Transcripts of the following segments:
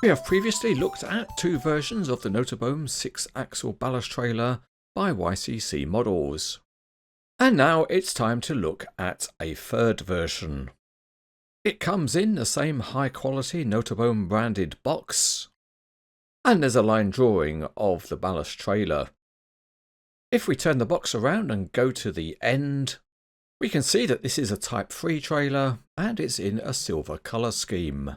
We have previously looked at two versions of the Nooteboom 6-axle ballast trailer by YCC models. And now it's time to look at a third version. It comes in the same high quality Nooteboom branded box, and there's a line drawing of the ballast trailer. If we turn the box around and go to the end, we can see that this is a Type 3 trailer and it's in a silver colour scheme.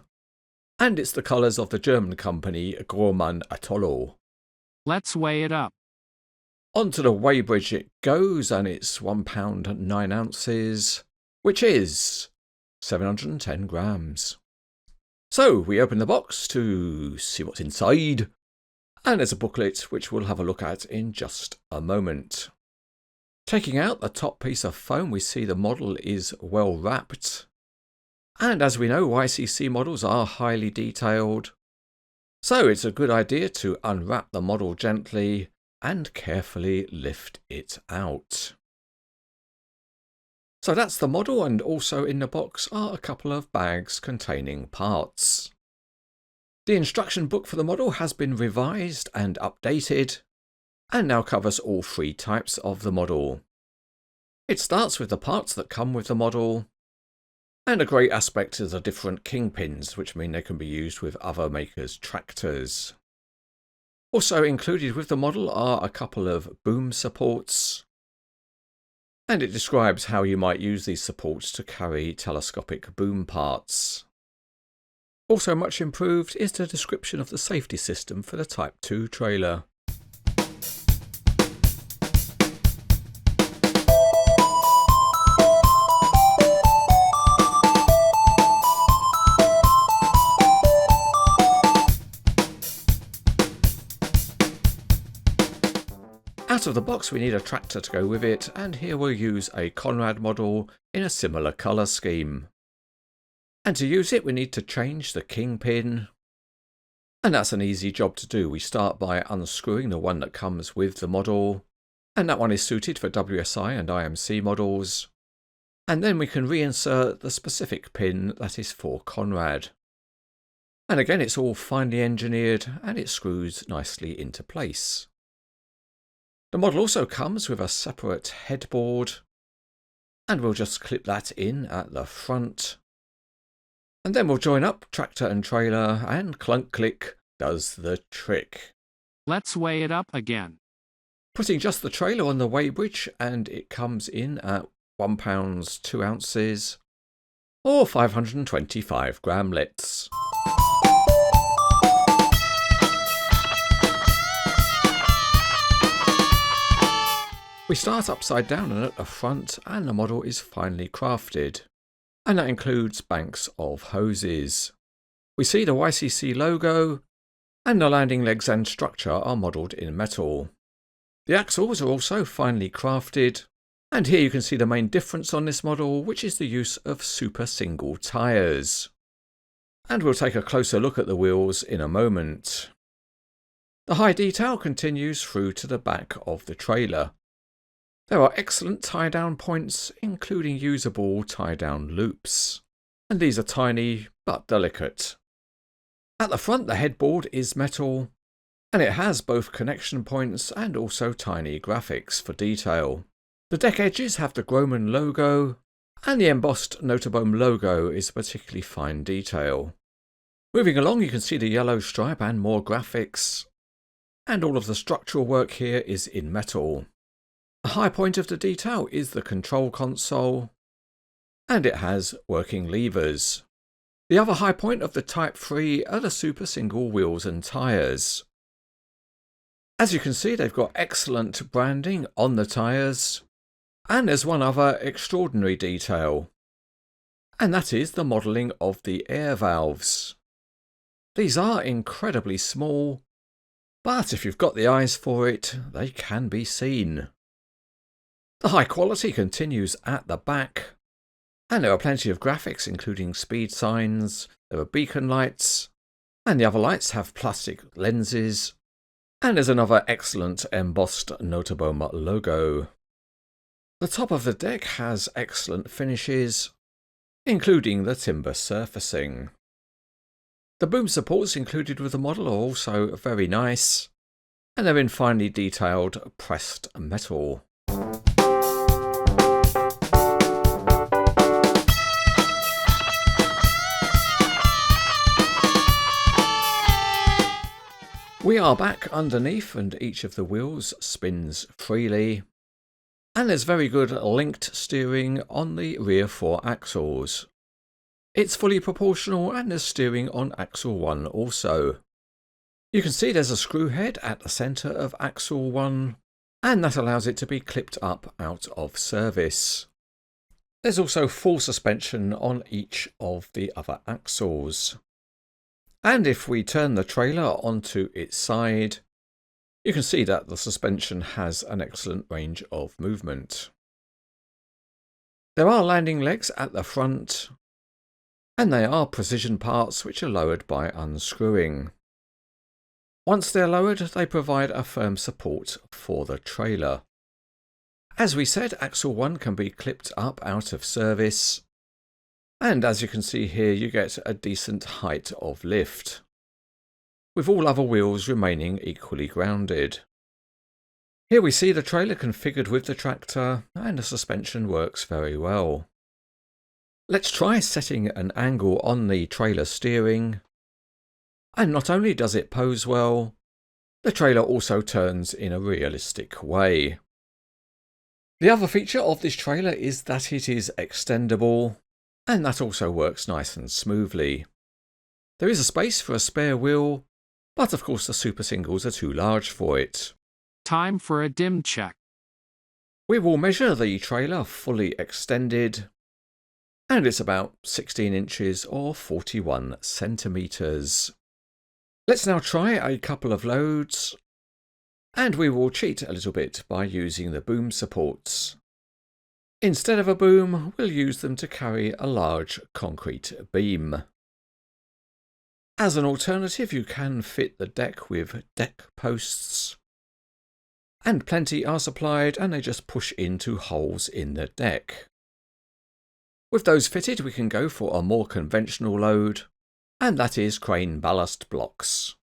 And it's the colours of the German company Grohmann Atollo. Let's weigh it up. Onto the weighbridge it goes, and it's 1 pound 9 ounces, which is 710 grams. So we open the box to see what's inside, and there's a booklet which we'll have a look at in just a moment. Taking out the top piece of foam, we see the model is well wrapped. And as we know, YCC models are highly detailed, so it's a good idea to unwrap the model gently and carefully lift it out. So that's the model, and also in the box are a couple of bags containing parts. The instruction book for the model has been revised and updated, and now covers all three types of the model. It starts with the parts that come with the model, and a great aspect is the different kingpins, which mean they can be used with other makers' tractors. Also included with the model are a couple of boom supports, and it describes how you might use these supports to carry telescopic boom parts. Also much improved is the description of the safety system for the Type 2 trailer. Out of the box we need a tractor to go with it, and here we'll use a Conrad model in a similar colour scheme. And to use it we need to change the kingpin, and that's an easy job to do. We start by unscrewing the one that comes with the model, and that one is suited for WSI and IMC models, and then we can reinsert the specific pin that is for Conrad. And again, it's all finely engineered and it screws nicely into place. The model also comes with a separate headboard, and we'll just clip that in at the front. And then we'll join up tractor and trailer, and clunk click does the trick. Let's weigh it up again. Putting just the trailer on the weighbridge, and it comes in at 1 pound 2 ounces, or 525 gramlets. We start upside down and at the front, and the model is finely crafted, and that includes banks of hoses. We see the YCC logo, and the landing legs and structure are modelled in metal. The axles are also finely crafted, and here you can see the main difference on this model, which is the use of super single tyres. And we'll take a closer look at the wheels in a moment. The high detail continues through to the back of the trailer. There are excellent tie-down points, including usable tie-down loops, and these are tiny but delicate. At the front the headboard is metal, and it has both connection points and also tiny graphics for detail. The deck edges have the Grohmann logo, and the embossed Nooteboom logo is a particularly fine detail. Moving along you can see the yellow stripe and more graphics, and all of the structural work here is in metal. The high point of the detail is the control console, and it has working levers. The other high point of the Type 3 are the super single wheels and tyres. As you can see, they've got excellent branding on the tyres, and there's one other extraordinary detail, and that is the modelling of the air valves. These are incredibly small, but if you've got the eyes for it, they can be seen. The high quality continues at the back, and there are plenty of graphics including speed signs, there are beacon lights, and the other lights have plastic lenses, and there's another excellent embossed Nooteboom logo. The top of the deck has excellent finishes, including the timber surfacing. The boom supports included with the model are also very nice, and they're in finely detailed pressed metal. We are back underneath and each of the wheels spins freely, and there's very good linked steering on the rear 4 axles. It's fully proportional and there's steering on axle 1 also. You can see there's a screw head at the centre of axle 1, and that allows it to be clipped up out of service. There's also full suspension on each of the other axles. And if we turn the trailer onto its side, you can see that the suspension has an excellent range of movement. There are landing legs at the front, and they are precision parts which are lowered by unscrewing. Once they're lowered, they provide a firm support for the trailer. As we said, axle 1 can be clipped up out of service, and as you can see here, you get a decent height of lift, with all other wheels remaining equally grounded. Here we see the trailer configured with the tractor, and the suspension works very well. Let's try setting an angle on the trailer steering, and not only does it pose well, the trailer also turns in a realistic way. The other feature of this trailer is that it is extendable, and that also works nice and smoothly. There is a space for a spare wheel, but of course the super singles are too large for it. Time for a dim check. We will measure the trailer fully extended, and it's about 16 inches or 41 centimetres. Let's now try a couple of loads, and we will cheat a little bit by using the boom supports. Instead of a boom, we'll use them to carry a large concrete beam. As an alternative, you can fit the deck with deck posts, and plenty are supplied and they just push into holes in the deck. With those fitted, we can go for a more conventional load, and that is crane ballast blocks.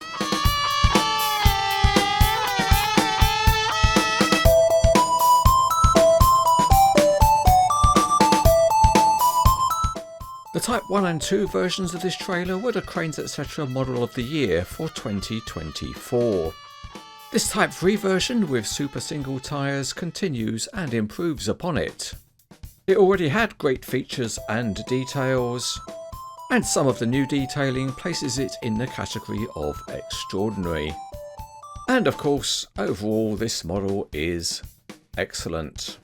The Type 1 and 2 versions of this trailer were the Cranes Etc. Model of the Year for 2024. This Type 3 version with super single tyres continues and improves upon it. It already had great features and details, and some of the new detailing places it in the category of extraordinary. And of course, overall this model is excellent.